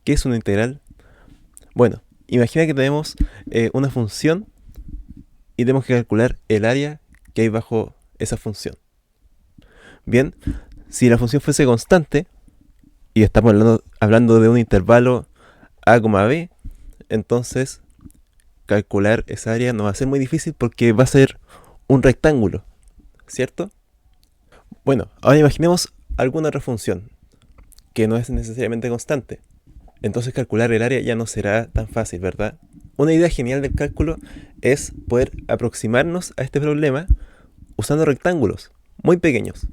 ¿Qué es una integral? Bueno, imagina que tenemos una función y tenemos que calcular el área que hay bajo esa función. Bien, si la función fuese constante, y estamos hablando de un intervalo a, b, entonces calcular esa área no va a ser muy difícil porque va a ser un rectángulo, ¿cierto? Bueno, ahora imaginemos alguna otra función que no es necesariamente constante. Entonces calcular el área ya no será tan fácil, ¿verdad? Una idea genial del cálculo es poder aproximarnos a este problema usando rectángulos muy pequeños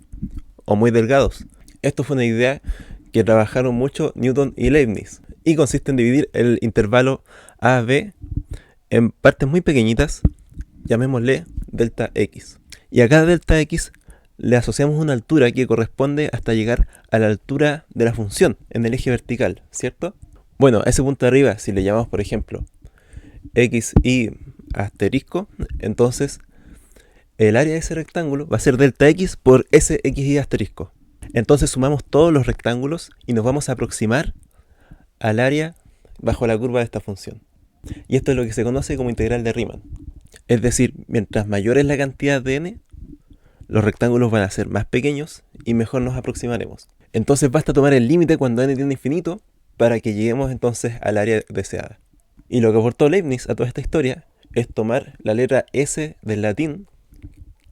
o muy delgados. Esto fue una idea que trabajaron mucho Newton y Leibniz y consiste en dividir el intervalo AB en partes muy pequeñitas, llamémosle delta x. Y a cada delta x le asociamos una altura que corresponde hasta llegar a la altura de la función en el eje vertical, ¿cierto? Bueno, a ese punto de arriba, si le llamamos por ejemplo xy asterisco, entonces el área de ese rectángulo va a ser delta x por ese xy asterisco. Entonces sumamos todos los rectángulos y nos vamos a aproximar al área bajo la curva de esta función. Y esto es lo que se conoce como integral de Riemann. Es decir, mientras mayor es la cantidad de n, los rectángulos van a ser más pequeños y mejor nos aproximaremos. Entonces basta tomar el límite cuando n tiende a infinito para que lleguemos entonces al área deseada. Y lo que aportó Leibniz a toda esta historia es tomar la letra S del latín,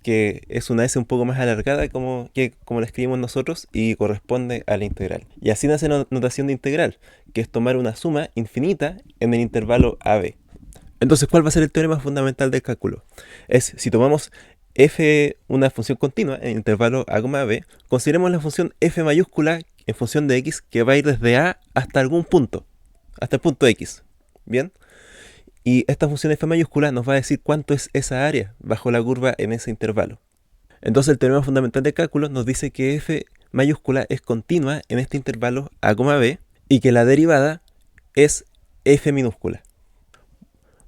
que es una S un poco más alargada como la escribimos nosotros y corresponde a la integral. Y así nace la notación de integral, que es tomar una suma infinita en el intervalo AB. Entonces, ¿cuál va a ser el teorema fundamental del cálculo? Es, si tomamos f, una función continua en el intervalo a, b, consideremos la función f mayúscula en función de x que va a ir desde a hasta algún punto, hasta el punto x. ¿Bien? Y esta función f mayúscula nos va a decir cuánto es esa área bajo la curva en ese intervalo. Entonces el teorema fundamental del cálculo nos dice que f mayúscula es continua en este intervalo a, b y que la derivada es f minúscula.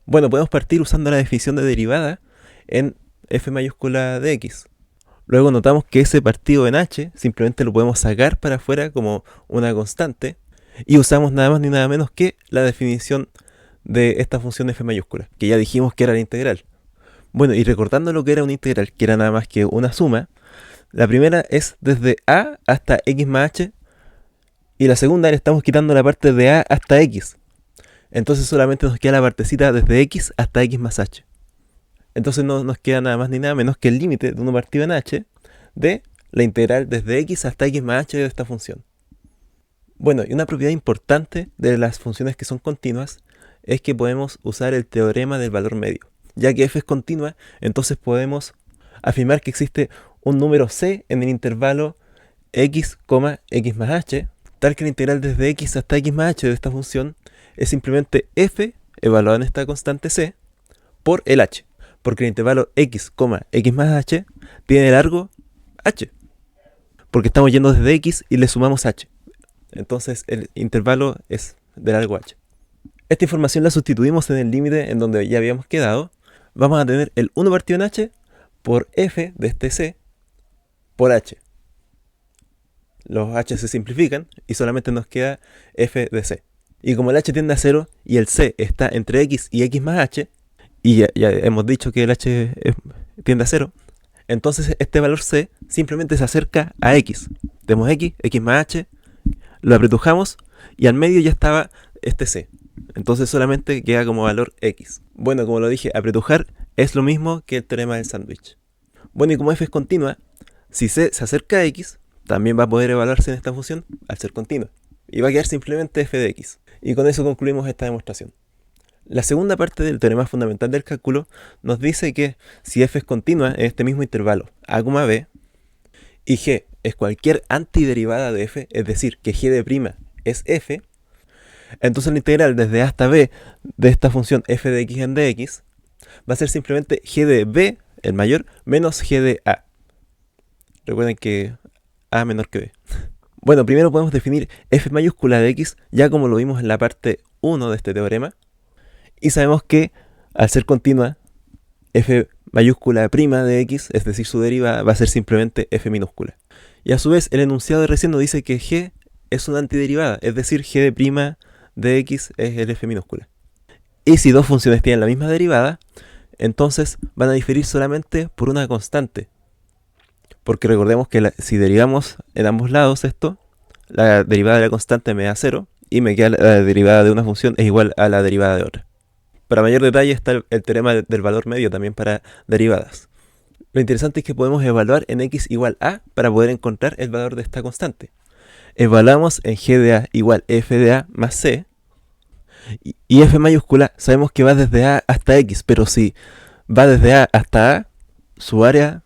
Bueno, podemos partir usando la definición de derivada en f mayúscula de x. Luego notamos que ese partido en h simplemente lo podemos sacar para afuera como una constante y usamos nada más ni nada menos que la definición de esta función f mayúscula, que ya dijimos que era la integral. Bueno, y recordando lo que era una integral, que era nada más que una suma, la primera es desde a hasta x más h, y la segunda le estamos quitando la parte de a hasta x. Entonces solamente nos queda la partecita desde x hasta x más h. Entonces no nos queda nada más ni nada menos que el límite de 1 partido en h de la integral desde x hasta x más h de esta función. Bueno, y una propiedad importante de las funciones que son continuas es que podemos usar el teorema del valor medio. Ya que f es continua, entonces podemos afirmar que existe un número c en el intervalo x, x más h, tal que la integral desde x hasta x más h de esta función es simplemente f, evaluada en esta constante c, por el h. Porque el intervalo x, x más h tiene largo h. Porque estamos yendo desde x y le sumamos h. Entonces el intervalo es de largo h. Esta información la sustituimos en el límite en donde ya habíamos quedado. Vamos a tener el 1 partido en h por f de este c por h. Los h se simplifican y solamente nos queda f de c. Y como el h tiende a 0 y el c está entre x y x más h, y ya hemos dicho que el h tiende a 0, entonces este valor c simplemente se acerca a x. Tenemos x más h, lo apretujamos y al medio ya estaba este c. Entonces solamente queda como valor x. Bueno, como lo dije, apretujar es lo mismo que el teorema del sándwich. Bueno, y como f es continua, si c se acerca a x, también va a poder evaluarse en esta función al ser continua. Y va a quedar simplemente f de x. Y con eso concluimos esta demostración. La segunda parte del teorema fundamental del cálculo nos dice que si f es continua en este mismo intervalo a, b, y g es cualquier antiderivada de f, es decir, que g de prima es f, entonces la integral desde a hasta b de esta función f de x en dx va a ser simplemente g de b, el mayor, menos g de a. Recuerden que a menor que b. Bueno, primero podemos definir f mayúscula de x, ya como lo vimos en la parte 1 de este teorema. Y sabemos que, al ser continua, f mayúscula prima de x, es decir, su derivada, va a ser simplemente f minúscula. Y a su vez, el enunciado de recién nos dice que g es una antiderivada, es decir, g de prima de x es el f minúscula. Y si dos funciones tienen la misma derivada, entonces van a diferir solamente por una constante. Porque recordemos que si derivamos en ambos lados esto, la derivada de la constante me da 0 y me queda la derivada de una función es igual a la derivada de otra. Para mayor detalle está el teorema del valor medio también para derivadas. Lo interesante es que podemos evaluar en x igual a para poder encontrar el valor de esta constante. Evaluamos en g de a igual f de a más c, y f mayúscula sabemos que va desde a hasta x, pero si va desde a hasta a, su área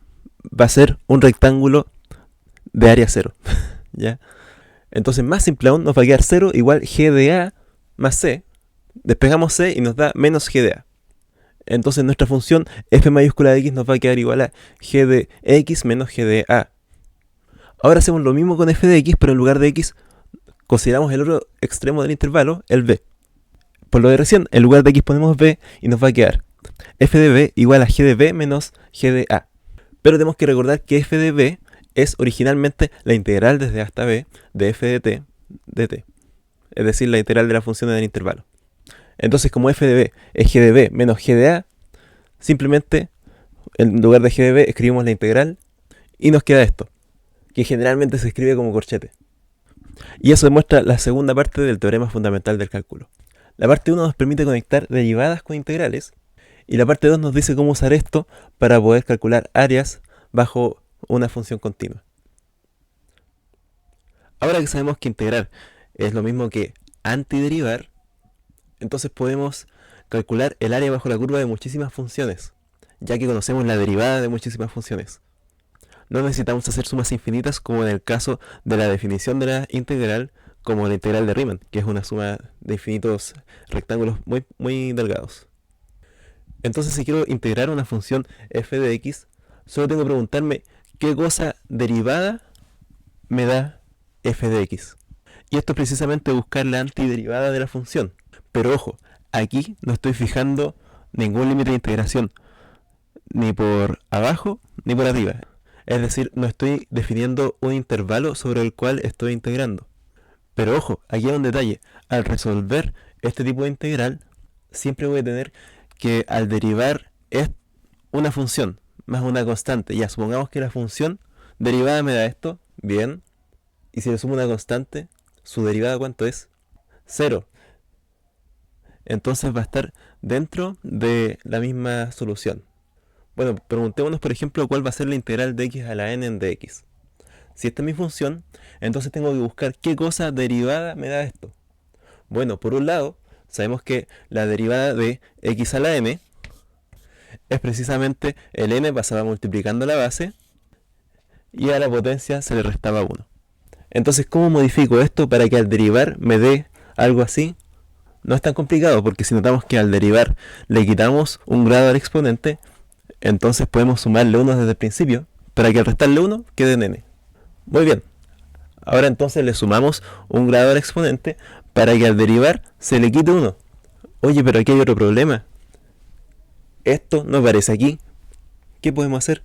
va a ser un rectángulo de área 0. ¿Ya? Entonces, más simple aún, nos va a quedar 0 igual g de a más c. Despejamos c y nos da menos g de a. Entonces nuestra función f mayúscula de x nos va a quedar igual a g de x menos g de a. Ahora hacemos lo mismo con f de x, pero en lugar de x consideramos el otro extremo del intervalo, el b. Por lo de recién, en lugar de x ponemos b y nos va a quedar f de b igual a g de b menos g de a. Pero tenemos que recordar que f de b es originalmente la integral desde a hasta b de f de t, es decir, la integral de la función del intervalo. Entonces, como f de b es g de b menos g de a, simplemente en lugar de g de b escribimos la integral y nos queda esto, que generalmente se escribe como corchete. Y eso demuestra la segunda parte del teorema fundamental del cálculo. La parte 1 nos permite conectar derivadas con integrales, y la parte 2 nos dice cómo usar esto para poder calcular áreas bajo una función continua. Ahora que sabemos que integrar es lo mismo que antiderivar, entonces podemos calcular el área bajo la curva de muchísimas funciones, ya que conocemos la derivada de muchísimas funciones. No necesitamos hacer sumas infinitas como en el caso de la definición de la integral, como la integral de Riemann, que es una suma de infinitos rectángulos muy delgados. Entonces, si quiero integrar una función f de x, solo tengo que preguntarme qué cosa derivada me da f de x. Y esto es precisamente buscar la antiderivada de la función. Pero ojo, aquí no estoy fijando ningún límite de integración, ni por abajo ni por arriba. Es decir, no estoy definiendo un intervalo sobre el cual estoy integrando. Pero ojo, aquí hay un detalle. Al resolver este tipo de integral, siempre voy a tener que al derivar es una función más una constante. Ya, supongamos que la función derivada me da esto. Bien. Y si le sumo una constante, ¿su derivada cuánto es? 0. Entonces va a estar dentro de la misma solución. Bueno, preguntémonos por ejemplo cuál va a ser la integral de x a la n en dx. Si esta es mi función, entonces tengo que buscar qué cosa derivada me da esto. Bueno, por un lado, sabemos que la derivada de x a la n es precisamente el n pasaba multiplicando la base y a la potencia se le restaba 1. Entonces, ¿cómo modifico esto para que al derivar me dé algo así? No es tan complicado, porque si notamos que al derivar le quitamos un grado al exponente, entonces podemos sumarle 1 desde el principio, para que al restarle 1 quede en n. Muy bien. Ahora entonces le sumamos un grado al exponente para que al derivar se le quite 1. Oye, pero aquí hay otro problema. Esto no aparece aquí. ¿Qué podemos hacer?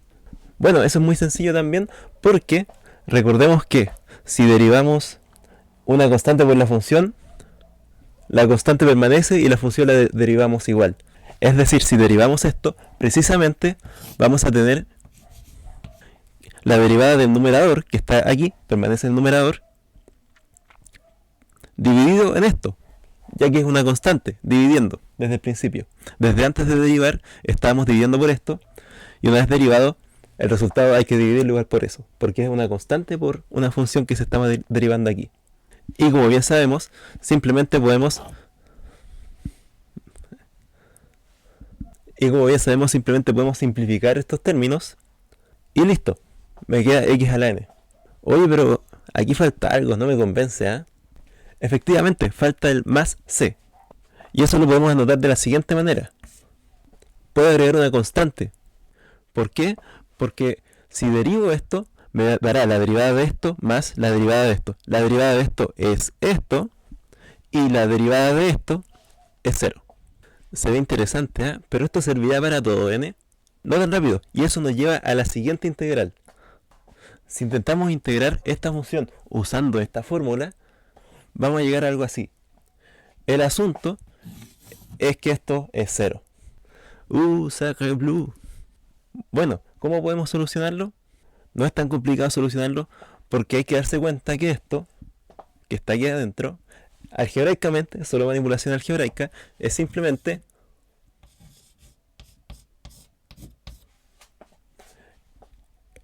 Bueno, eso es muy sencillo también, porque recordemos que si derivamos una constante por la función, la constante permanece y la función la derivamos igual. Es decir, si derivamos esto, precisamente vamos a tener la derivada del numerador, que está aquí, permanece en el numerador, dividido en esto, ya que es una constante, dividiendo desde el principio. Desde antes de derivar, estábamos dividiendo por esto, y una vez derivado, el resultado hay que dividirlo igual por eso, porque es una constante por una función que se estaba derivando aquí. Y como bien sabemos, simplemente podemos simplificar estos términos y listo, me queda x a la n. Oye, pero aquí falta algo, no me convence, ¿eh? Efectivamente, falta el más c. Y eso lo podemos anotar de la siguiente manera. Puedo agregar una constante. ¿Por qué? Porque si derivo esto, me dará la derivada de esto más la derivada de esto. La derivada de esto es esto y la derivada de esto es 0. Se ve interesante, ¿eh? Pero esto servirá para todo, ¿n? No tan rápido. Y eso nos lleva a la siguiente integral. Si intentamos integrar esta función usando esta fórmula, vamos a llegar a algo así. El asunto es que esto es 0. Sacre blue. Bueno, ¿cómo podemos solucionarlo? No es tan complicado solucionarlo porque hay que darse cuenta que esto, que está aquí adentro, algebraicamente, solo manipulación algebraica, es simplemente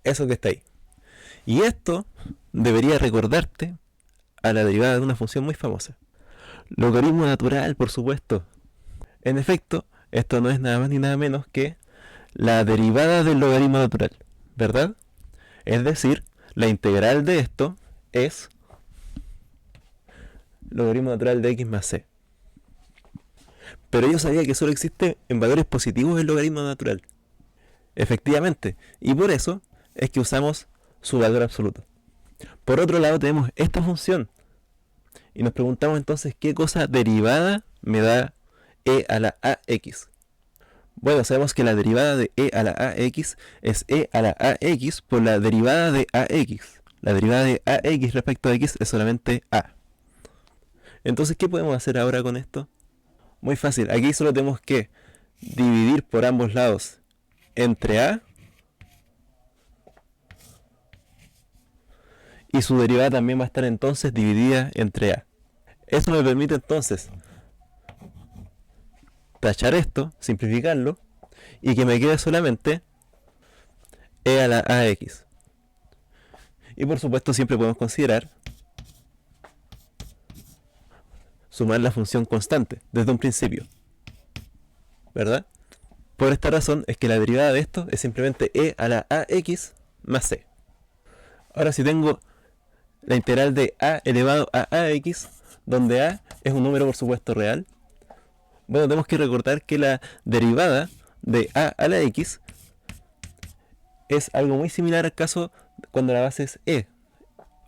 eso que está ahí. Y esto debería recordarte a la derivada de una función muy famosa. Logaritmo natural, por supuesto. En efecto, esto no es nada más ni nada menos que la derivada del logaritmo natural, ¿verdad? Es decir, la integral de esto es logaritmo natural de x más c. Pero yo sabía que solo existe en valores positivos el logaritmo natural. Efectivamente, y por eso es que usamos su valor absoluto. Por otro lado tenemos esta función. Y nos preguntamos entonces qué cosa derivada me da e a la ax. Bueno, sabemos que la derivada de e a la ax es e a la ax por la derivada de ax. La derivada de ax respecto a x es solamente a. Entonces, ¿qué podemos hacer ahora con esto? Muy fácil, aquí solo tenemos que dividir por ambos lados entre a y su derivada también va a estar entonces dividida entre a. Eso me permite entonces tachar esto, simplificarlo y que me quede solamente e a la ax. Y por supuesto siempre podemos considerar sumar la función constante desde un principio, ¿verdad? Por esta razón es que la derivada de esto es simplemente e a la ax más c. Ahora si tengo la integral de a elevado a ax, donde a es un número por supuesto real, bueno, tenemos que recordar que la derivada de a la x es algo muy similar al caso cuando la base es e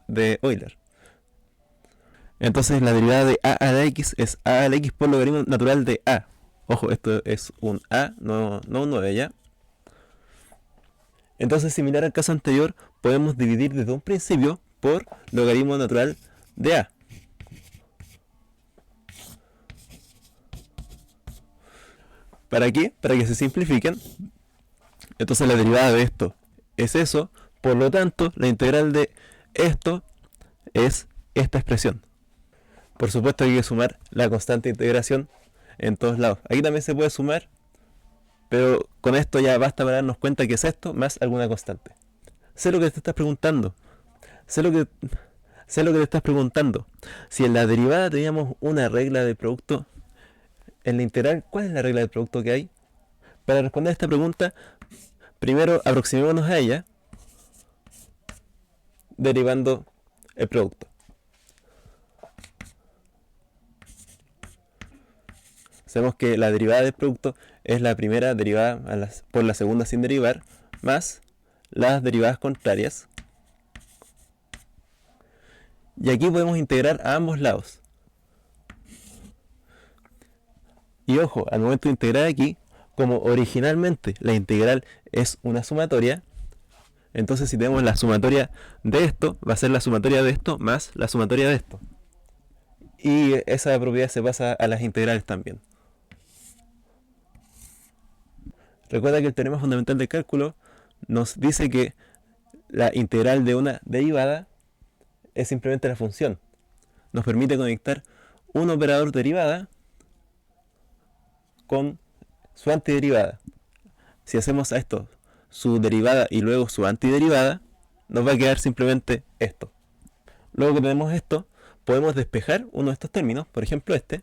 de Euler. Entonces la derivada de a la x es a la x por logaritmo natural de a. Ojo, esto es un a, no un 9 ya. Entonces, similar al caso anterior, podemos dividir desde un principio por logaritmo natural de a. ¿Para qué? Para que se simplifiquen. Entonces la derivada de esto es eso, por lo tanto la integral de esto es esta expresión. Por supuesto hay que sumar la constante de integración en todos lados. Aquí también se puede sumar, pero con esto ya basta para darnos cuenta que es esto más alguna constante. Sé lo que te estás preguntando. Sé lo que te estás preguntando. Si en la derivada teníamos una regla de producto, en la integral, ¿cuál es la regla de producto que hay? Para responder a esta pregunta, primero aproximémonos a ella derivando el producto. Sabemos que la derivada del producto es la primera derivada por la segunda sin derivar, más las derivadas contrarias. Y aquí podemos integrar a ambos lados. Y ojo, al momento de integrar aquí, como originalmente la integral es una sumatoria, entonces si tenemos la sumatoria de esto, va a ser la sumatoria de esto más la sumatoria de esto. Y esa propiedad se pasa a las integrales también. Recuerda que el teorema fundamental del cálculo nos dice que la integral de una derivada es simplemente la función. Nos permite conectar un operador derivada con su antiderivada. Si hacemos a esto su derivada y luego su antiderivada, nos va a quedar simplemente esto. Luego que tenemos esto, podemos despejar uno de estos términos, por ejemplo este.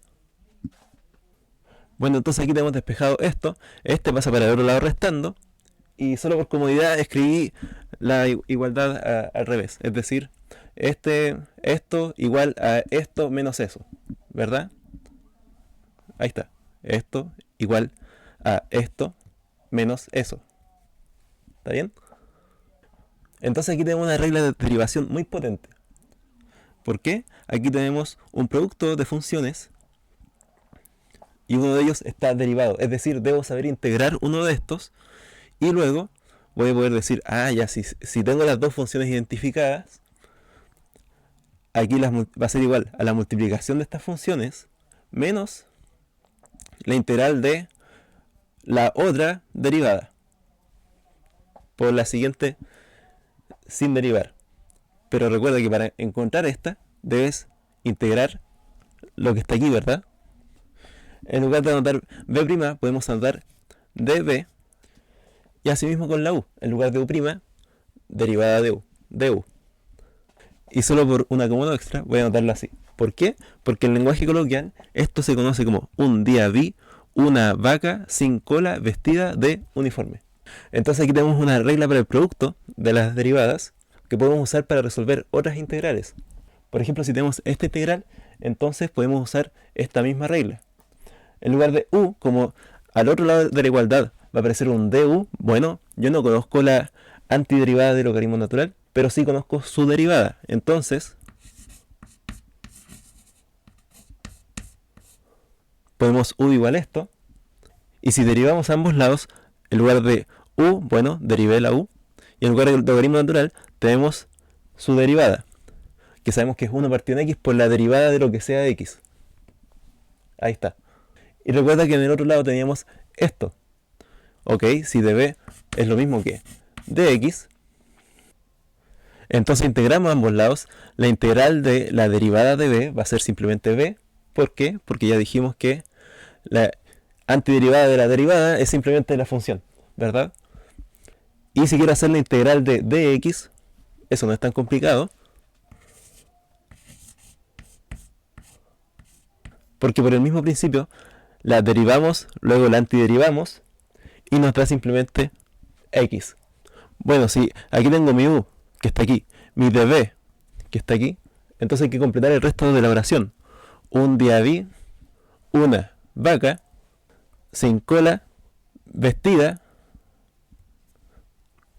Bueno, entonces aquí tenemos despejado esto, este pasa para el otro lado restando, y solo por comodidad escribí la igualdad al revés, es decir, esto igual a esto menos eso, ¿verdad? Ahí está, esto igual a esto menos eso. ¿Está bien? Entonces aquí tenemos una regla de derivación muy potente. ¿Por qué? Aquí tenemos un producto de funciones y uno de ellos está derivado, es decir, debo saber integrar uno de estos y luego voy a poder decir, ya, si tengo las dos funciones identificadas, aquí va a ser igual a la multiplicación de estas funciones menos la integral de la otra derivada por la siguiente sin derivar. Pero recuerda que para encontrar esta debes integrar lo que está aquí, ¿verdad? En lugar de anotar b', podemos anotar db, y así mismo con la u. En lugar de u', derivada de u. Y solo por un acomodo extra voy a anotarlo así. ¿Por qué? Porque en lenguaje coloquial esto se conoce como un día vi una vaca sin cola vestida de uniforme. Entonces aquí tenemos una regla para el producto de las derivadas que podemos usar para resolver otras integrales. Por ejemplo, si tenemos esta integral, entonces podemos usar esta misma regla. En lugar de u, como al otro lado de la igualdad va a aparecer un du, bueno, yo no conozco la antiderivada del logaritmo natural, pero sí conozco su derivada. Entonces, podemos u igual a esto, y si derivamos a ambos lados, en lugar de u, bueno, derivé la u, y en lugar del logaritmo natural, tenemos su derivada, que sabemos que es 1 partido en x por la derivada de lo que sea de x. Ahí está. Y recuerda que en el otro lado teníamos esto. Ok, si db es lo mismo que dx, entonces integramos ambos lados. La integral de la derivada de b va a ser simplemente b. ¿Por qué? Porque ya dijimos que la antiderivada de la derivada es simplemente la función, ¿verdad? Y si quiero hacer la integral de dx, eso no es tan complicado, porque por el mismo principio la derivamos, luego la antiderivamos y nos da simplemente x. Bueno, si aquí tengo mi u, que está aquí, mi db, que está aquí, entonces hay que completar el resto de la oración. Un día vi una vaca sin cola vestida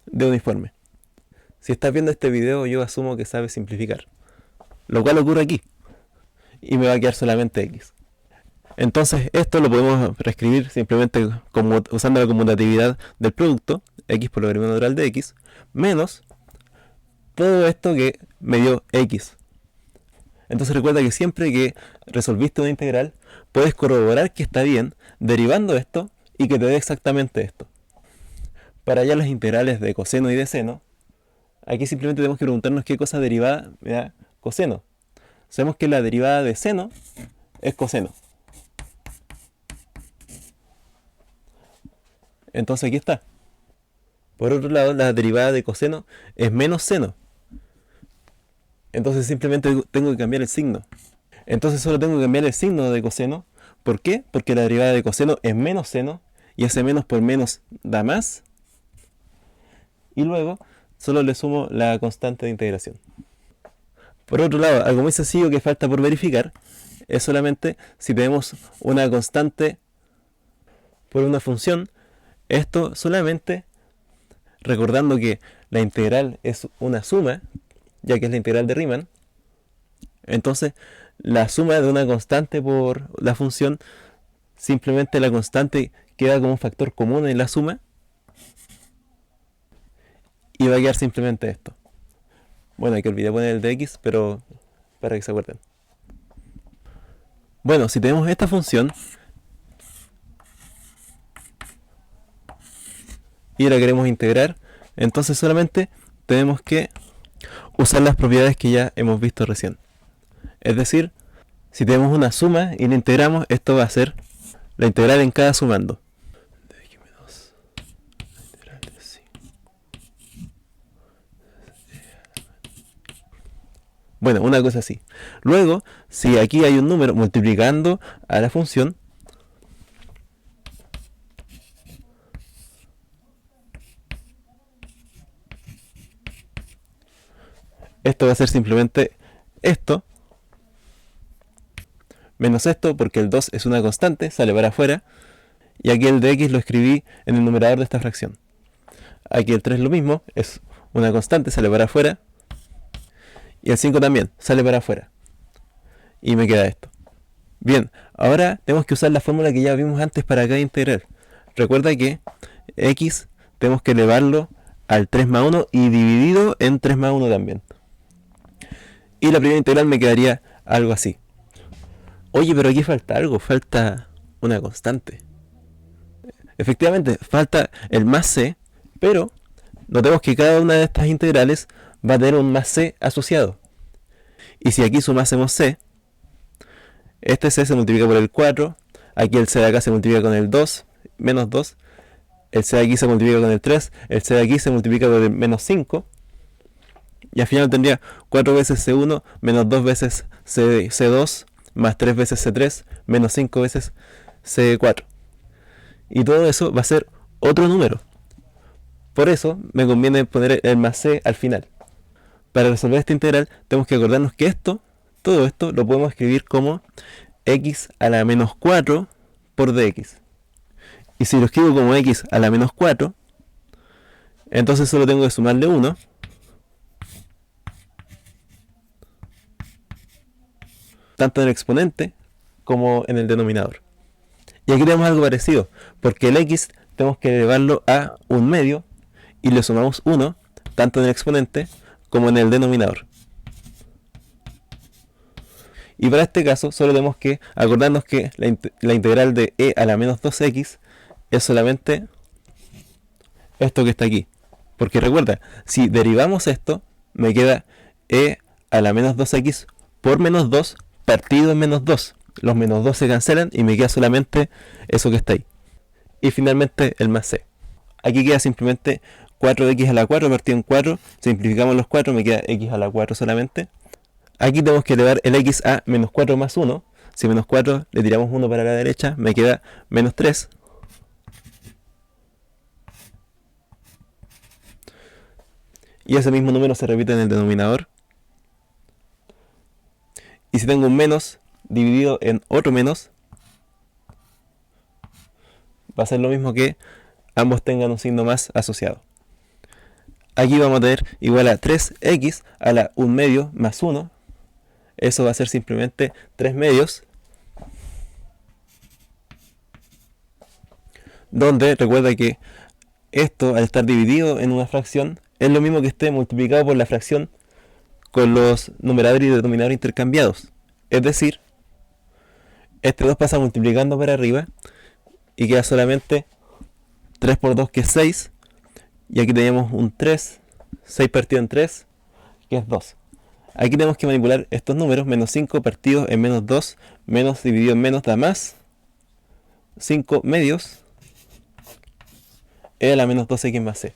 de uniforme. Si estás viendo este video, yo asumo que sabes simplificar, lo cual ocurre aquí, y me va a quedar solamente x. Entonces esto lo podemos reescribir simplemente como, usando la conmutatividad del producto, x por logaritmo natural de x, menos todo esto que me dio x. Entonces recuerda que siempre que resolviste una integral, puedes corroborar que está bien derivando esto y que te dé exactamente esto. Para hallar las integrales de coseno y de seno, aquí simplemente tenemos que preguntarnos qué cosa derivada me da coseno. Sabemos que la derivada de seno es coseno. Entonces aquí está. Por otro lado, la derivada de coseno es menos seno. Entonces simplemente tengo que cambiar el signo. Entonces solo tengo que cambiar el signo de coseno. ¿Por qué? Porque la derivada de coseno es menos seno, y ese menos por menos da más. Y luego solo le sumo la constante de integración. Por otro lado, algo muy sencillo que falta por verificar es solamente si tenemos una constante por una función. Esto solamente recordando que la integral es una suma, ya que es la integral de Riemann. Entonces la suma de una constante por la función, simplemente la constante queda como un factor común en la suma y va a quedar simplemente esto. Bueno, hay que olvidar poner el de x, pero para que se acuerden. Bueno, si tenemos esta función y la queremos integrar, entonces solamente tenemos que usar las propiedades que ya hemos visto recién. Es decir, si tenemos una suma y la integramos, esto va a ser la integral en cada sumando. Bueno, una cosa así. Luego, si aquí hay un número multiplicando a la función, esto va a ser simplemente esto, menos esto, porque el 2 es una constante, sale para afuera, y aquí el de x lo escribí en el numerador de esta fracción. Aquí el 3 es lo mismo, es una constante, sale para afuera, y el 5 también, sale para afuera. Y me queda esto. Bien, ahora tenemos que usar la fórmula que ya vimos antes para cada integral. Recuerda que x tenemos que elevarlo al 3 más 1 y dividido en 3 más 1 también. Y la primera integral me quedaría algo así. Oye, pero aquí falta algo, falta una constante. Efectivamente, falta el más c, pero notemos que cada una de estas integrales va a tener un más c asociado. Y si aquí sumásemos c, este c se multiplica por el 4, aquí el c de acá se multiplica con el 2, menos 2, el c de aquí se multiplica con el 3, el c de aquí se multiplica por el menos 5, y al final tendría 4 veces C1 menos 2 veces C2 más 3 veces C3 menos 5 veces C4. Y todo eso va a ser otro número. Por eso me conviene poner el más C al final. Para resolver esta integral tenemos que acordarnos que todo esto lo podemos escribir como x a la menos 4 por dx. Y si lo escribo como x a la menos 4, entonces solo tengo que sumarle 1. Tanto en el exponente como en el denominador. Y aquí tenemos algo parecido, porque el x tenemos que elevarlo a un medio y le sumamos 1, tanto en el exponente como en el denominador. Y para este caso solo tenemos que acordarnos que la integral de e a la menos 2x es solamente esto que está aquí. Porque recuerda, si derivamos esto, me queda e a la menos 2x por menos 2 partido en menos 2. Los menos 2 se cancelan y me queda solamente eso que está ahí. Y finalmente el más c. Aquí queda simplemente 4x a la 4 partido en 4. Simplificamos los 4, me queda x a la 4 solamente. Aquí tenemos que elevar el x a menos 4 más 1. Si menos 4 le tiramos 1 para la derecha, me queda menos 3. Y ese mismo número se repite en el denominador. Y si tengo un menos dividido en otro menos, va a ser lo mismo que ambos tengan un signo más asociado. Aquí vamos a tener igual a 3x a la 1 medio más 1. Eso va a ser simplemente 3 medios. Donde recuerda que esto, al estar dividido en una fracción, es lo mismo que esté multiplicado por la fracción con los numerador y denominador intercambiados. Es decir, este 2 pasa multiplicando para arriba y queda solamente 3 por 2, que es 6. Y aquí tenemos un 3, 6 partido en 3, que es 2. Aquí tenemos que manipular estos números, menos 5 partido en menos 2, menos dividido en menos da más 5 medios, e a la menos 2x más c.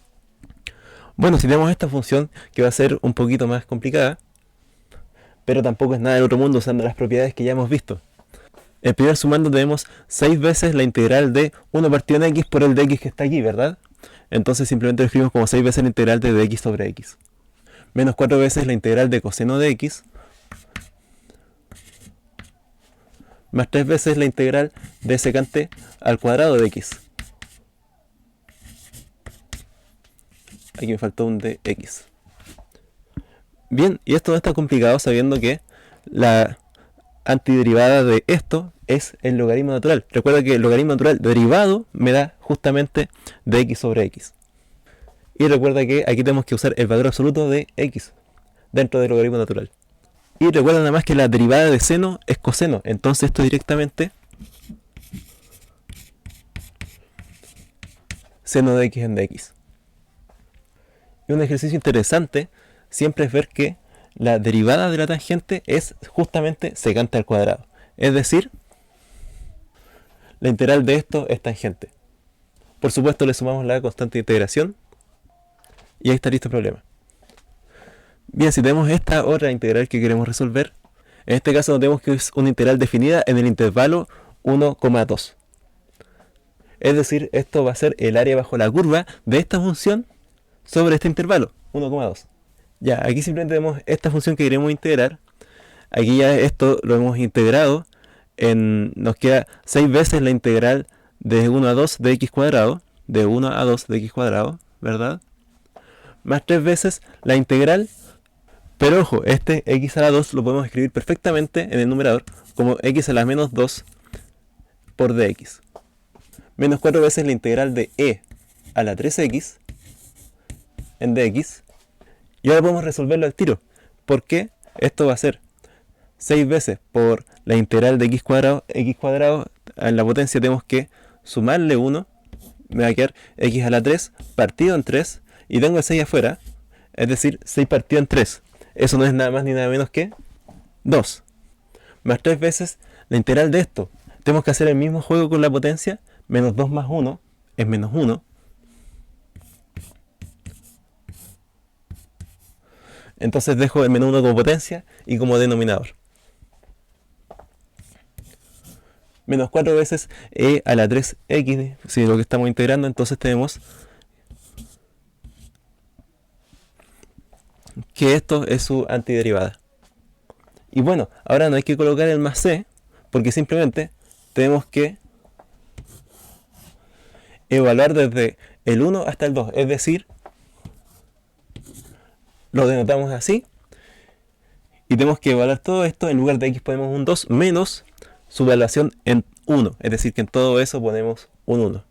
Bueno, si tenemos esta función que va a ser un poquito más complicada, pero tampoco es nada del otro mundo usando las propiedades que ya hemos visto. El primer sumando tenemos 6 veces la integral de 1 partido en x por el de x que está aquí, ¿verdad? Entonces simplemente lo escribimos como 6 veces la integral de dx sobre x. Menos 4 veces la integral de coseno de x. Más 3 veces la integral de secante al cuadrado de x. Aquí me faltó un de x. Bien, y esto no está complicado sabiendo que la antiderivada de esto es el logaritmo natural. Recuerda que el logaritmo natural derivado me da justamente dx sobre x. Y recuerda que aquí tenemos que usar el valor absoluto de x dentro del logaritmo natural. Y recuerda nada más que la derivada de seno es coseno. Entonces esto directamente seno de x en dx. Y un ejercicio interesante siempre es ver que la derivada de la tangente es justamente secante al cuadrado. Es decir, la integral de esto es tangente. Por supuesto le sumamos la constante de integración y ahí está listo el problema. Bien, si tenemos esta otra integral que queremos resolver, en este caso notemos que es una integral definida en el intervalo 1,2. Es decir, esto va a ser el área bajo la curva de esta función sobre este intervalo, 1,2. Ya, aquí simplemente tenemos esta función que queremos integrar. Aquí ya esto lo hemos integrado. Nos queda 6 veces la integral de 1 a 2 de x cuadrado. De 1 a 2 de x cuadrado, ¿verdad? Más 3 veces la integral. Pero ojo, este x a la 2 lo podemos escribir perfectamente en el numerador como x a la menos 2 por dx. Menos 4 veces la integral de e a la 3x en dx. Y ahora podemos resolverlo al tiro, porque esto va a ser 6 veces por la integral de x cuadrado, en la potencia tenemos que sumarle 1, me va a quedar x a la 3 partido en 3, y tengo el 6 afuera, es decir, 6 partido en 3. Eso no es nada más ni nada menos que 2. Más 3 veces la integral de esto. Tenemos que hacer el mismo juego con la potencia, menos 2 más 1 es menos 1. Entonces dejo el menos 1 como potencia y como denominador. Menos 4 veces e a la 3x, si es lo que estamos integrando, entonces tenemos que esto es su antiderivada. Y bueno, ahora no hay que colocar el más c, porque simplemente tenemos que evaluar desde el 1 hasta el 2, es decir, lo denotamos así, y tenemos que evaluar todo esto. En lugar de x ponemos un 2 menos su evaluación en 1, es decir, que en todo eso ponemos un 1.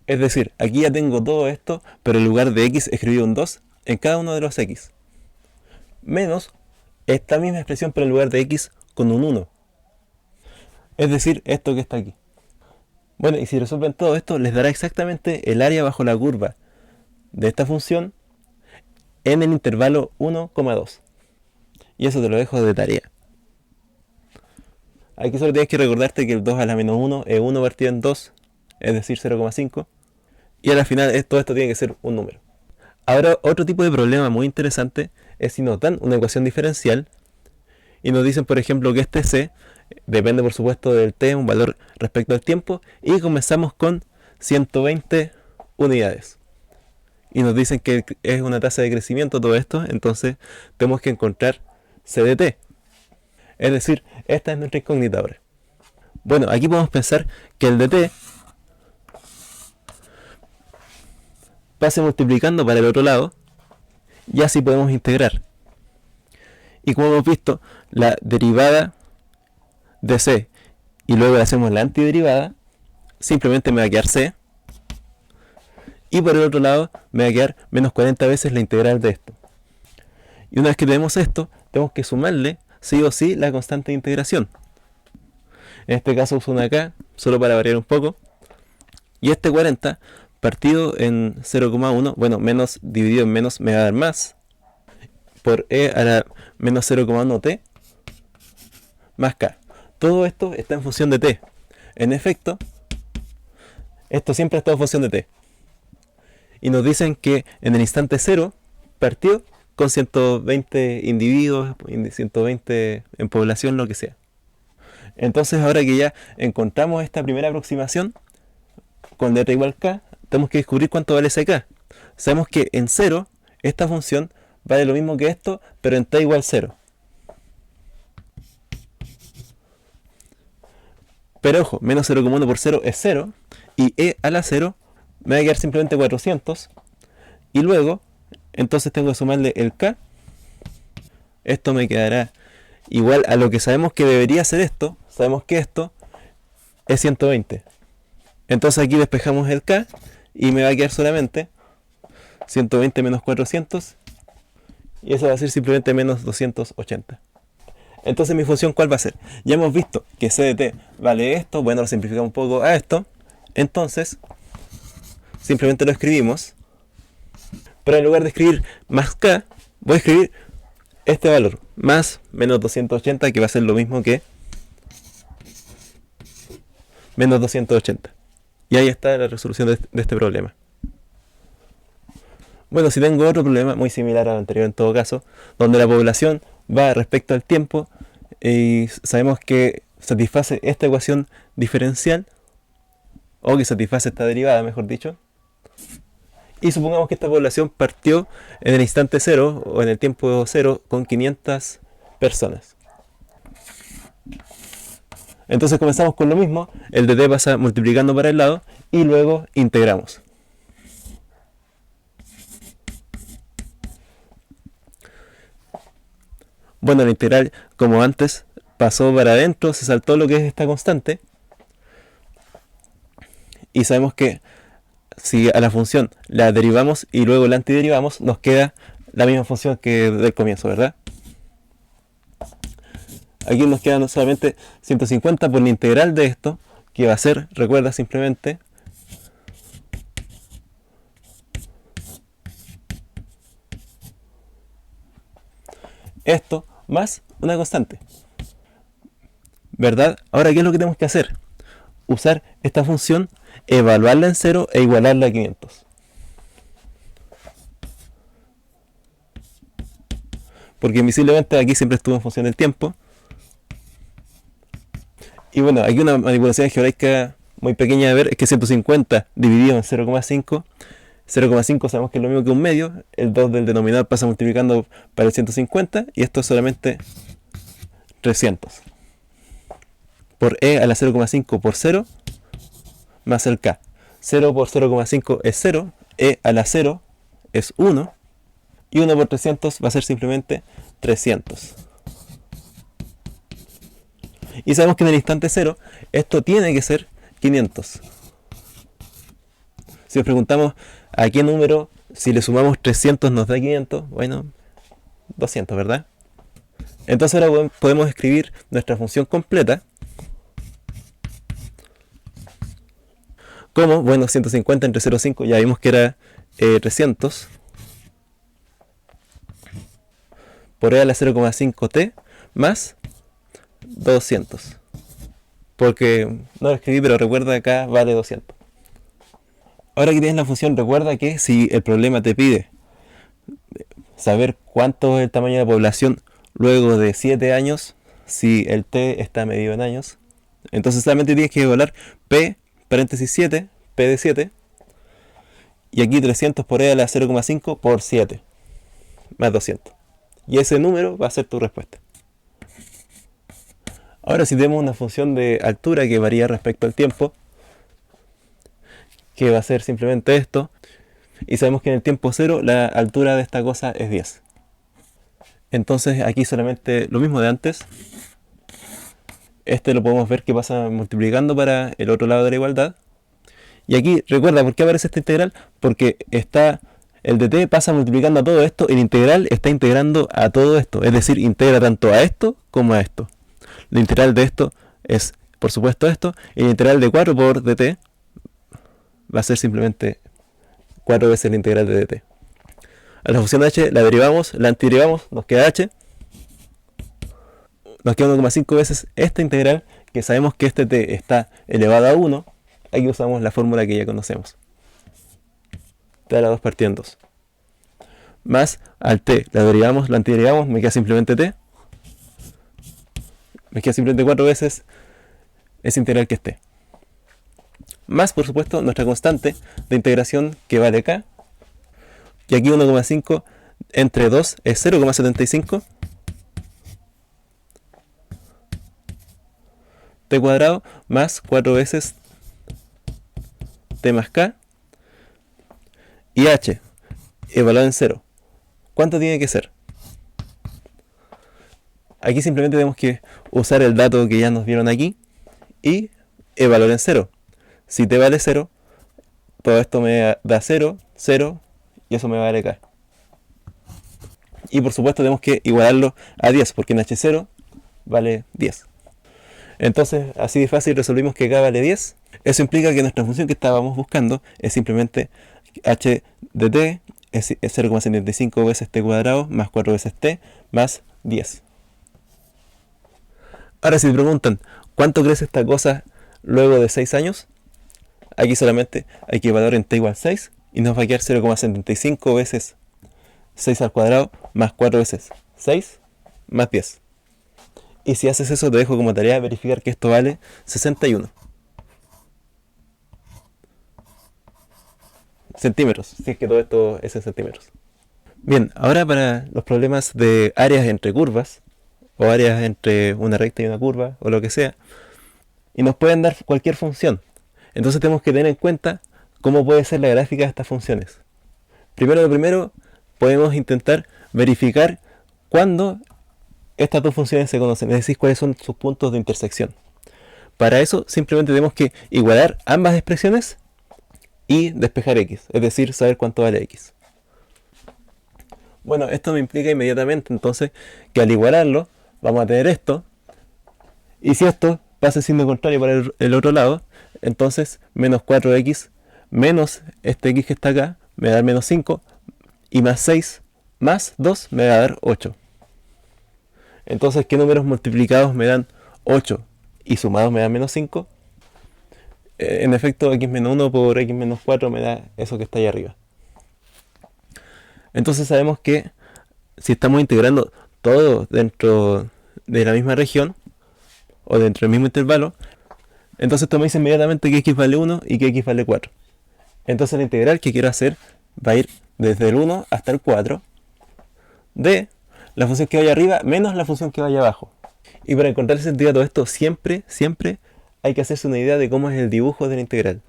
Es decir, aquí ya tengo todo esto, pero en lugar de x escribí un 2 en cada uno de los x, menos esta misma expresión, pero en lugar de x con un 1, es decir, esto que está aquí. Bueno, y si resuelven todo esto, les dará exactamente el área bajo la curva de esta función en el intervalo 1,2. Y eso te lo dejo de tarea. Aquí solo tienes que recordarte que el 2 a la menos 1 es 1 partido en 2, es decir, 0,5. Y al final todo esto tiene que ser un número. Ahora, otro tipo de problema muy interesante es si nos dan una ecuación diferencial y nos dicen, por ejemplo, que este c depende, por supuesto, del t, un valor respecto al tiempo, y comenzamos con 120 unidades. Y nos dicen que es una tasa de crecimiento todo esto, entonces tenemos que encontrar c de t. Es decir, esta es nuestra incógnita ahora. Bueno, aquí podemos pensar que el de t pase multiplicando para el otro lado, y así podemos integrar. Y como hemos visto, la derivada de c y luego le hacemos la antiderivada, simplemente me va a quedar c, y por el otro lado me va a quedar menos 40 veces la integral de esto. Y una vez que tenemos esto, tenemos que sumarle sí o sí la constante de integración. En este caso uso una acá, solo para variar un poco. Y este 40 partido en 0,1, bueno, menos dividido en menos me va a dar más, por e a la menos 0,1 t, más k. Todo esto está en función de t. En efecto, esto siempre ha estado en función de t. Y nos dicen que en el instante 0 partió con 120 individuos, 120 en población, lo que sea. Entonces, ahora que ya encontramos esta primera aproximación con delta igual k, tenemos que descubrir cuánto vale ese k. Sabemos que en 0 esta función vale lo mismo que esto, pero en t igual 0. Pero ojo, menos 0,1 por 0 es 0, y e a la 0 me va a quedar simplemente 400, y luego, entonces tengo que sumarle el k. Esto me quedará igual a lo que sabemos que debería ser esto. Sabemos que esto es 120. Entonces aquí despejamos el k, y me va a quedar solamente 120 menos 400, y eso va a ser simplemente menos 280. Entonces mi función, ¿cuál va a ser? Ya hemos visto que c de t vale esto, bueno, lo simplificamos un poco a esto, entonces simplemente lo escribimos, pero en lugar de escribir más k, voy a escribir este valor, más menos 280, que va a ser lo mismo que menos 280. Y ahí está la resolución de este problema. Bueno, si tengo otro problema muy similar al anterior en todo caso, donde la población va respecto al tiempo, y sabemos que satisface esta ecuación diferencial, o que satisface esta derivada, mejor dicho, y supongamos que esta población partió en el instante 0 o en el tiempo 0 con 500 personas. Entonces comenzamos con lo mismo, el de t pasa multiplicando para el lado y luego integramos. Bueno, la integral, como antes, pasó para adentro, se saltó lo que es esta constante, y sabemos que si a la función la derivamos y luego la antiderivamos, nos queda la misma función que del comienzo, ¿verdad? Aquí nos queda solamente 150 por la integral de esto, que va a ser, recuerda simplemente, esto más una constante. ¿Verdad? Ahora, ¿qué es lo que tenemos que hacer? Usar esta función, evaluarla en 0 e igualarla a 500. Porque invisiblemente aquí siempre estuvo en función del tiempo. Y bueno, aquí una manipulación geométrica muy pequeña de ver es que 150 dividido en 0,5, 0,5 sabemos que es lo mismo que un medio, el 2 del denominador pasa multiplicando para el 150 y esto es solamente 300. Por e a la 0,5 por 0 más el k. 0 por 0,5 es 0, e a la 0 es 1 y 1 por 300 va a ser simplemente 300. Y sabemos que en el instante 0 esto tiene que ser 500. Si nos preguntamos a qué número, si le sumamos 300 nos da 500, bueno, 200, ¿verdad? Entonces ahora podemos escribir nuestra función completa como, bueno, 150 entre 0,5, ya vimos que era 300, por e a la 0,5t más 200. Porque no lo escribí, pero recuerda acá vale 200. Ahora que tienes la función, recuerda que si el problema te pide saber cuánto es el tamaño de la población luego de 7 años, si el t está medido en años, entonces solamente tienes que evaluar p, paréntesis 7, p de 7, y aquí 300 por e a la 0,5 por 7, más 200. Y ese número va a ser tu respuesta. Ahora si tenemos una función de altura que varía respecto al tiempo, que va a ser simplemente esto, y sabemos que en el tiempo 0 la altura de esta cosa es 10. Entonces aquí solamente lo mismo de antes. Este lo podemos ver que pasa multiplicando para el otro lado de la igualdad. Y aquí, recuerda, ¿por qué aparece esta integral? Porque está el dt pasa multiplicando a todo esto y la integral está integrando a todo esto. Es decir, integra tanto a esto como a esto. La integral de esto es, por supuesto, esto. Y la integral de 4 por dt va a ser simplemente 4 veces la integral de dt. A la función h la derivamos, la antiderivamos, nos queda h. Nos queda 1,5 veces esta integral, que sabemos que este t está elevado a 1. Aquí usamos la fórmula que ya conocemos. T a la 2 partido en 2. Más al t, la derivamos, la antiderivamos, me queda simplemente t. Me queda simplemente 4 veces esa integral que es t. Más, por supuesto, nuestra constante de integración que vale k. Y aquí 1,5 entre 2 es 0,75. T cuadrado más 4 veces t más k. Y h, evaluado en 0. ¿Cuánto tiene que ser? Aquí simplemente tenemos que usar el dato que ya nos dieron aquí y evaluar en 0. Si t vale 0, todo esto me da 0, 0 y eso me vale k. Y por supuesto tenemos que igualarlo a 10 porque en h0 vale 10. Entonces así de fácil resolvimos que k vale 10. Eso implica que nuestra función que estábamos buscando es simplemente h de t es 0,75 veces t cuadrado más 4 veces t más 10. Ahora si te preguntan ¿cuánto crece esta cosa luego de 6 años? Aquí solamente hay que evaluar en t igual 6 y nos va a quedar 0,75 veces 6 al cuadrado más 4 veces 6 más 10. Y si haces eso te dejo como tarea verificar que esto vale 61 centímetros, si es que todo esto es en centímetros. Bien, ahora para los problemas de áreas entre curvas, o áreas entre una recta y una curva, o lo que sea, y nos pueden dar cualquier función. Entonces tenemos que tener en cuenta cómo puede ser la gráfica de estas funciones. Primero, podemos intentar verificar cuándo estas dos funciones se conocen, es decir, cuáles son sus puntos de intersección. Para eso simplemente tenemos que igualar ambas expresiones y despejar x, es decir, saber cuánto vale x. Bueno, esto me implica inmediatamente entonces que al igualarlo vamos a tener esto Y si esto pasa el signo contrario para el otro lado, entonces menos 4x menos este x que está acá me va a dar menos 5, y más 6 más 2 me va a dar 8. Entonces, ¿qué números multiplicados me dan 8 y sumados me dan menos 5? En efecto, x menos 1 por x menos 4 me da eso que está ahí arriba. Entonces sabemos que si estamos integrando todo dentro de la misma región o dentro del mismo intervalo, entonces esto me dice inmediatamente que x vale 1 y que x vale 4. Entonces la integral que quiero hacer va a ir desde el 1 hasta el 4 de la función que vaya arriba menos la función que vaya abajo. Y para encontrar el sentido a todo esto, siempre hay que hacerse una idea de cómo es el dibujo de la integral.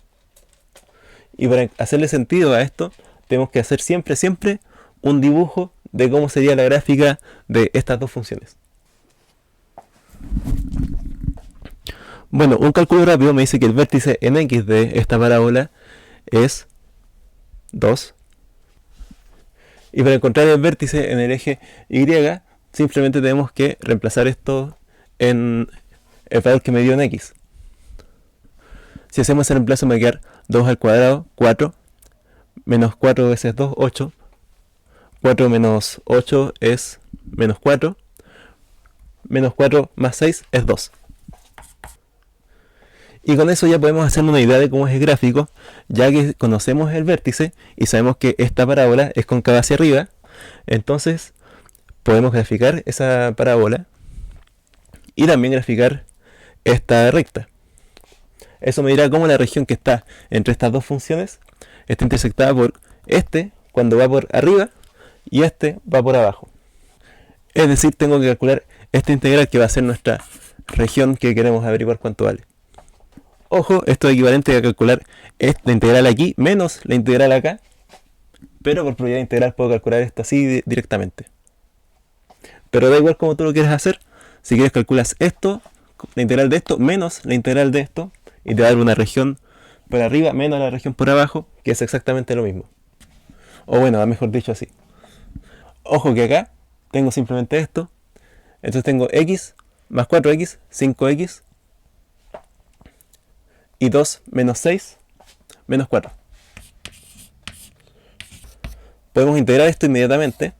Y para hacerle sentido a esto, tenemos que hacer siempre un dibujo de cómo sería la gráfica de estas dos funciones. Bueno, un cálculo rápido me dice que el vértice en x de esta parábola es 2. Y para encontrar el vértice en el eje y, simplemente tenemos que reemplazar esto en el valor que me dio en x. Si hacemos el reemplazo me va a quedar 2 al cuadrado, 4, menos 4 veces 2, 8. 4 menos 8 es menos 4. Menos 4 más 6 es 2. Y con eso ya podemos hacer una idea de cómo es el gráfico, ya que conocemos el vértice y sabemos que esta parábola es cóncava hacia arriba. Entonces podemos graficar esa parábola y también graficar esta recta. Eso me dirá cómo la región que está entre estas dos funciones está intersectada por este cuando va por arriba y este va por abajo. Es decir, tengo que calcular esta integral que va a ser nuestra región que queremos averiguar cuánto vale. Ojo, esto es equivalente a calcular esta integral aquí menos la integral acá, pero por propiedad integral puedo calcular esto así directamente. Pero da igual como tú lo quieres hacer. Si quieres calculas esto, la integral de esto menos la integral de esto, y te va a dar una región por arriba menos la región por abajo, que es exactamente lo mismo. O bueno, mejor dicho así. Ojo que acá tengo simplemente esto. Entonces tengo x más 4x, 5x, y 2 menos 6 menos 4. Podemos integrar esto inmediatamente.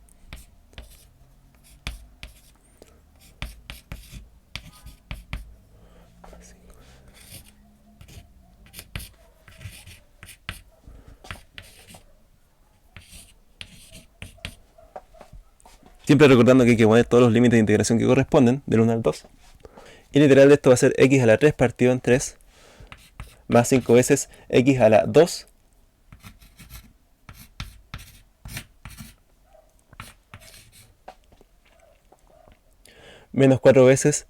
Siempre recordando que hay que poner todos los límites de integración que corresponden, del 1 al 2. Y la integral de esto va a ser x a la 3 partido en 3 más 5 veces x a la 2 menos 4 veces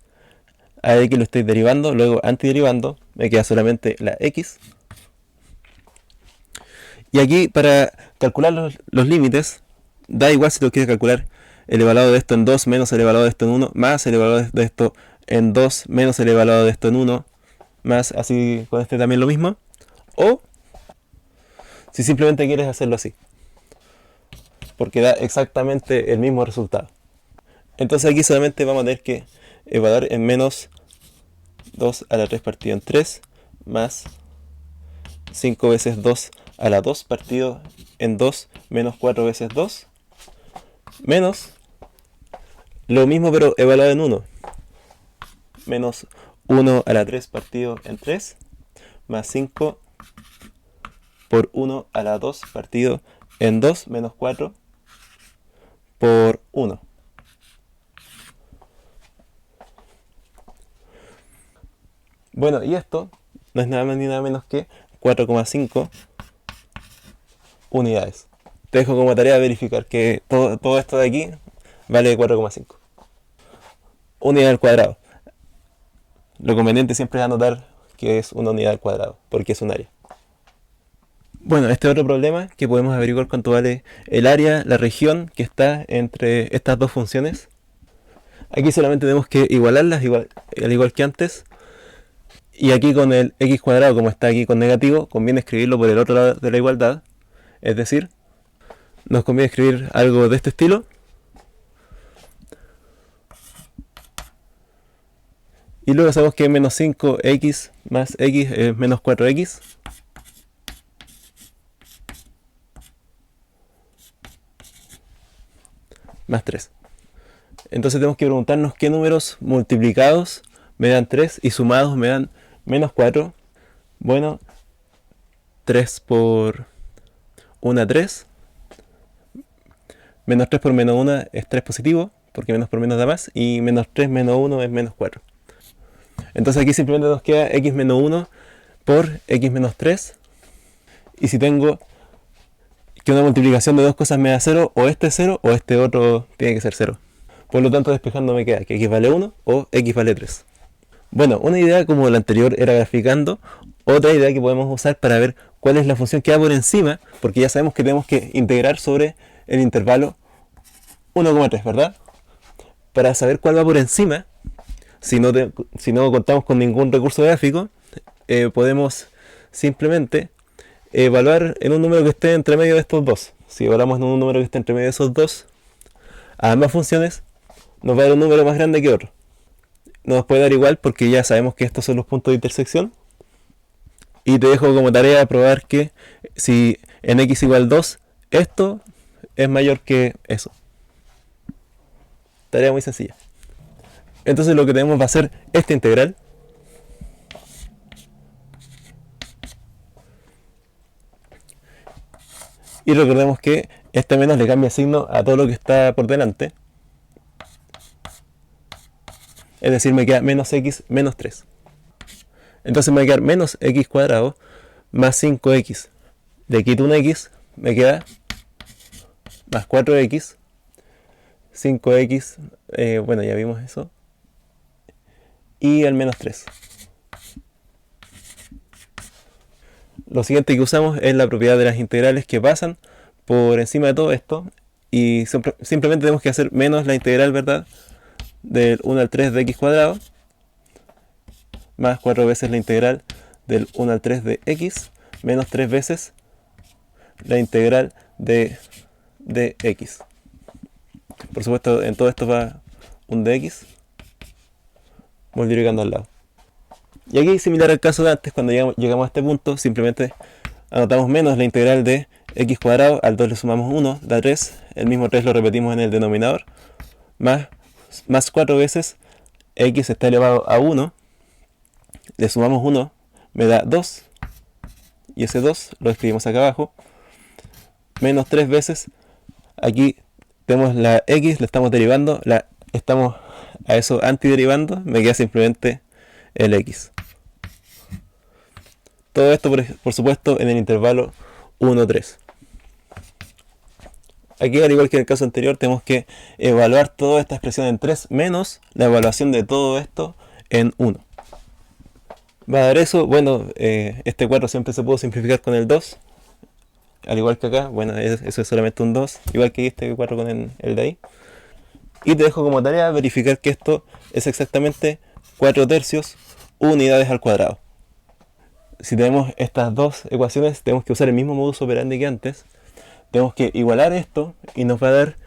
a x lo estoy derivando, luego antiderivando, me queda solamente la x. Y aquí para calcular los límites, da igual si lo quieres calcular el evaluado de esto en 2 menos el evaluado de esto en 1, más el evaluado de esto en 2 menos el evaluado de esto en 1, más así con este también lo mismo. O si simplemente quieres hacerlo así, porque da exactamente el mismo resultado. Entonces aquí solamente vamos a tener que evaluar en menos 2 a la 3 partido en 3 más 5 veces 2 a la 2 partido en 2 menos 4 veces 2 menos lo mismo pero evaluado en 1 menos 1 a la 3 partido en 3 más 5 por 1 a la 2 partido en 2 menos 4 por 1. Bueno, y esto no es nada más ni nada menos que 4,5 unidades. Te dejo como tarea verificar que todo esto de aquí vale 4,5. Unidad al cuadrado. Lo conveniente siempre es anotar que es una unidad al cuadrado, porque es un área. Bueno, este otro problema que podemos averiguar cuánto vale el área, la región que está entre estas dos funciones. Aquí solamente tenemos que igualarlas, al igual que antes. Y aquí con el x cuadrado, como está aquí con negativo, conviene escribirlo por el otro lado de la igualdad. Es decir, nos conviene escribir algo de este estilo. Y luego sabemos que menos 5x más x es menos 4x. Más 3. Entonces tenemos que preguntarnos qué números multiplicados me dan 3 y sumados me dan menos 4. Bueno, 3 por 1, 3. Menos 3 por menos 1 es 3 positivo, porque menos por menos da más. Y menos 3 menos 1 es menos 4. Entonces aquí simplemente nos queda x menos 1 por x menos 3. Y si tengo que una multiplicación de dos cosas me da 0, o este es 0 o este otro tiene que ser 0. Por lo tanto, despejando me queda que x vale 1 o x vale 3. Bueno, una idea como la anterior era graficando. Otra idea que podemos usar para ver cuál es la función que va por encima, porque ya sabemos que tenemos que integrar sobre el intervalo 1,3, ¿verdad? Para saber cuál va por encima, si no contamos con ningún recurso gráfico, podemos simplemente evaluar en un número que esté entre medio de estos dos. Si evaluamos en un número que esté entre medio de esos dos, a ambas funciones nos va a dar un número más grande que otro. No nos puede dar igual porque ya sabemos que estos son los puntos de intersección. Y te dejo como tarea probar que si en x igual 2, esto es mayor que eso. Tarea muy sencilla. Entonces lo que tenemos va a ser esta integral. Y recordemos que este menos le cambia signo a todo lo que está por delante. Es decir, me queda menos x menos 3. Entonces me va a quedar menos x cuadrado más 5x. Le quito un x, me queda más 4x. 5x, bueno, ya vimos eso. Y el menos 3. Lo siguiente que usamos es la propiedad de las integrales que pasan por encima de todo esto. Y simplemente tenemos que hacer menos la integral, ¿verdad? Del 1 al 3 de x cuadrado. Más 4 veces la integral del 1 al 3 de x. Menos 3 veces la integral de x. Por supuesto, en todo esto va un dx multiplicando al lado. Y aquí, similar al caso de antes, cuando llegamos a este punto, simplemente anotamos menos la integral de x cuadrado, al 2 le sumamos 1, da 3, el mismo 3 lo repetimos en el denominador, más 4 veces x está elevado a 1, le sumamos 1, me da 2, y ese 2 lo escribimos acá abajo, menos 3 veces, aquí tenemos la x, la estamos derivando, estamos a eso antiderivando, me queda simplemente el x. Todo esto, por supuesto, en el intervalo 1, 3. Aquí, al igual que en el caso anterior, tenemos que evaluar toda esta expresión en 3 menos la evaluación de todo esto en 1. Va a dar eso. Bueno, este 4 siempre se pudo simplificar con el 2. Al igual que acá, bueno, eso es solamente un 2. Igual que este 4 con el de ahí. Y te dejo como tarea verificar que esto es exactamente 4 tercios unidades al cuadrado. Si tenemos estas dos ecuaciones, tenemos que usar el mismo modus operandi que antes. Tenemos que igualar esto y nos va a dar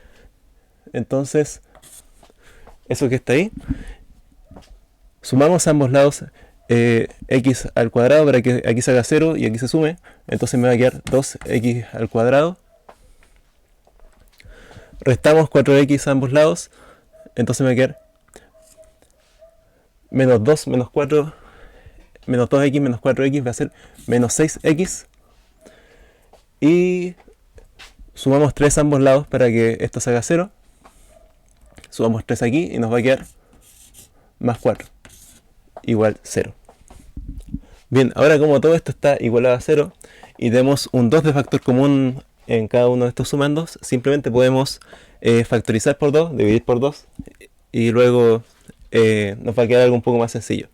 entonces eso que está ahí. Sumamos a ambos lados x al cuadrado para que aquí se haga 0 y aquí se sume. Entonces me va a quedar 2x al cuadrado. Restamos 4x a ambos lados. Entonces me va a quedar menos 2 menos 4 menos 2x menos 4x va a ser menos 6x. Y sumamos 3 a ambos lados para que esto se haga 0. Sumamos 3 aquí y nos va a quedar más 4 igual 0. Bien, ahora como todo esto está igualado a 0 y tenemos un 2 de factor común en cada uno de estos sumandos, simplemente podemos factorizar por 2, dividir por 2 y luego nos va a quedar algo un poco más sencillo.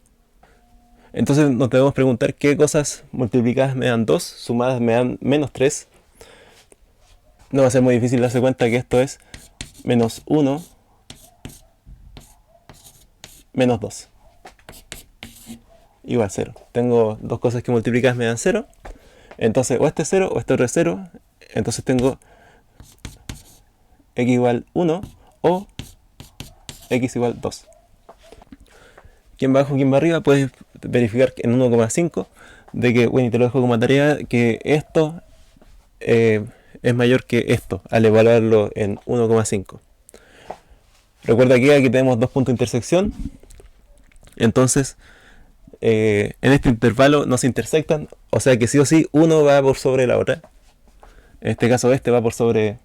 Entonces nos debemos preguntar qué cosas multiplicadas me dan 2, sumadas me dan menos 3. No va a ser muy difícil darse cuenta que esto es menos 1 menos 2 igual 0. Tengo dos cosas que multiplicadas me dan 0. Entonces o este es 0 o este otro es 0. Entonces tengo x igual 1 o x igual 2. quién va abajo, quién va arriba, puedes verificar en 1,5 de que, bueno, y te lo dejo como tarea, que esto es mayor que esto al evaluarlo en 1,5. Recuerda que aquí tenemos dos puntos de intersección, entonces en este intervalo no se intersectan, o sea que sí o sí uno va por sobre la otra. En este caso este va por sobre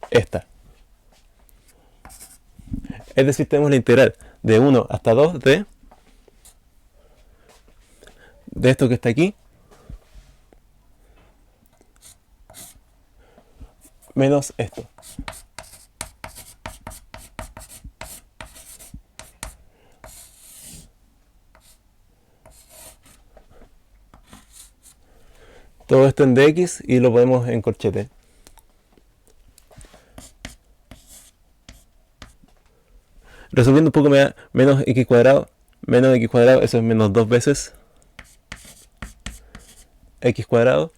esta. Es decir, tenemos la integral de 1 hasta 2 de esto que está aquí, menos esto. Todo esto en dx y lo podemos en corchete. Resolviendo un poco me da menos x cuadrado, eso es menos 2 veces x cuadrado.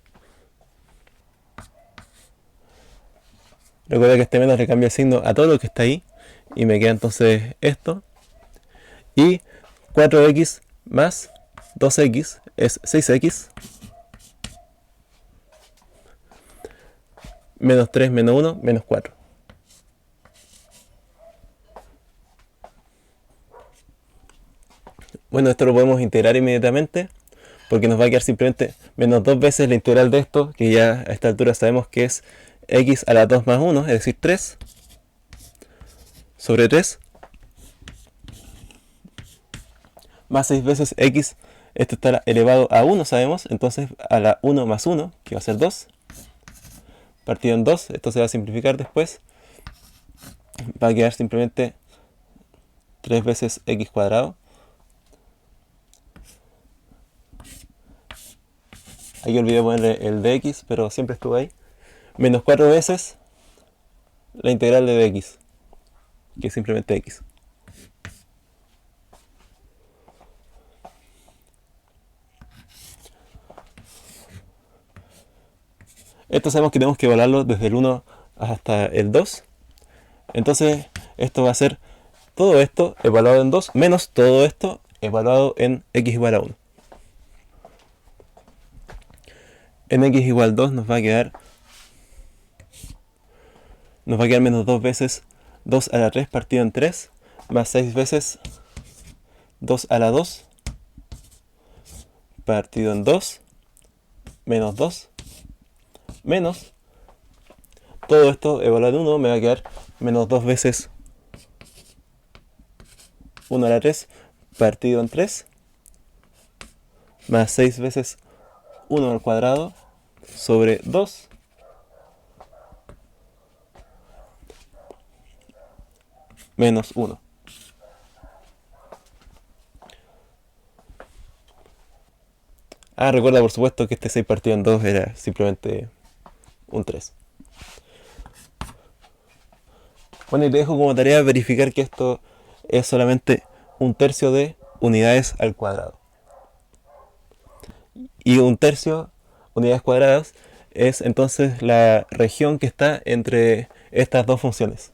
Recuerda que este menos le cambia el signo a todo lo que está ahí y me queda entonces esto. Y 4x más 2x es 6x. Menos 3 menos 1 menos 4. Bueno, esto lo podemos integrar inmediatamente porque nos va a quedar simplemente menos 2 veces la integral de esto, que ya a esta altura sabemos que es x a la 2 más 1, es decir 3, sobre 3, más 6 veces x, esto está elevado a 1, sabemos, entonces a la 1 más 1, que va a ser 2, partido en 2, esto se va a simplificar después, va a quedar simplemente 3 veces x cuadrado. Aquí olvidé ponerle el dx, pero siempre estuvo ahí. Menos 4 veces la integral de dx, que es simplemente x. Esto sabemos que tenemos que evaluarlo desde el 1 hasta el 2. Entonces esto va a ser todo esto evaluado en 2 menos todo esto evaluado en x igual a 1. En x igual 2 nos va a quedar menos 2 veces 2 a la 3 partido en 3, más 6 veces 2 a la 2 partido en 2, menos 2, menos todo esto evaluado en 1 me va a quedar menos 2 veces 1 a la 3 partido en 3, más 6 veces 1 al cuadrado sobre 2 menos 1. Recuerda por supuesto que este 6 partido en 2 era simplemente un 3. Bueno, y te dejo como tarea verificar que esto es solamente un tercio de unidades al cuadrado. Y un tercio unidades cuadradas es entonces la región que está entre estas dos funciones.